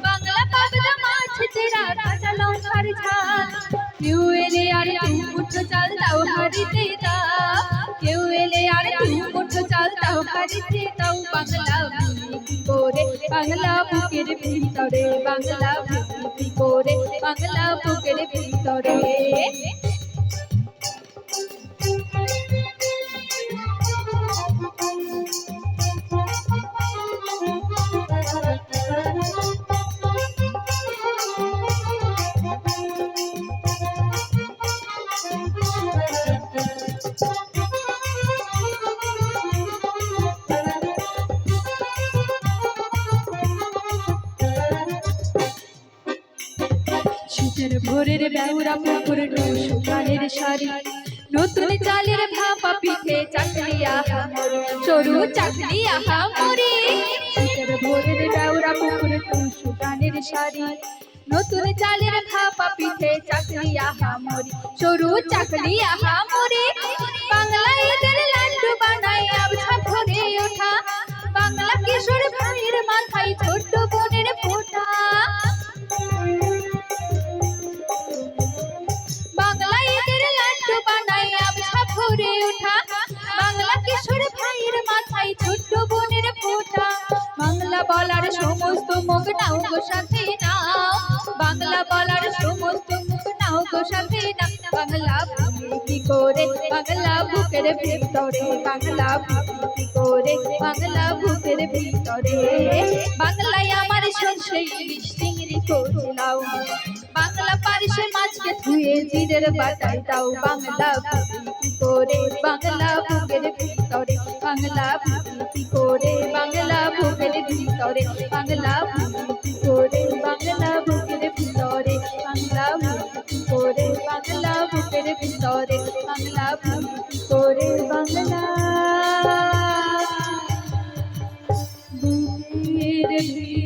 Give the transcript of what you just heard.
বাংলা পাবদা মাছ চেরা কাঁচা লঙ্কার ঝাল কেউ এলে আর দু মুঠো চাল দাও হাড়িতে দাও কেউ এলে আর দু মুঠো চাল দাও হাড়িতে দাও বাংলা কি করে বাংলা বুকের ভিতরে বাংলা কি করে বাংলা বুকের ভিতরে শীতের ভোরের বেউরা পুকুর টুসু গানের শাড়ি নতুন চালের ভাপা পিঠে চাকরি আহা সরু চাকরি আহা মরি শীতের ভোরের বেউরা পুকুর টুসু গানের শাড়ি নতুন চালের ভাপা পিঠে চাকরি আহা মরি সরু চাকরি আহা মরি বাংলা ঈদের লাড্ডু বানাই আবছা ভরে ওঠা বাংলা কিশোর ভাইয়ের মাথায় ছোট্ট বোনের ফোঁটা বাংলা ঈদের লাড্ডু বানাই আবছা ভরে ওঠা বাংলা কিশোর ভাইয়ের মাথায় ছোট্ট বোনের ফোঁটা বাংলা বলার সমস্ত মুখ নাও গো সাথে নাও বাংলা বলার সমস্ত মুখ নাও গো সাথে নাও বাংলা কি করে বাংলা বুকের ভিতরে বাংলা কি করে বাংলা বুকের ভিতরে বাংলায় আমার সরষে ইলিশ চিংড়ি কোচলাও বাংলা পারিসে মাছকে ধুয়ে জিরের বাটাই দাও বাংলা কি করে বাংলা বুকের ভিতরে বাংলা কি করে বাংলা বুকের ভিতরে বাংলা কি করে বাংলা বুকের ভিতরে বাংলা কি করে বাংলা বুকের ভিতরে বাংলা কি করে বাংলা বুকের ভিতরে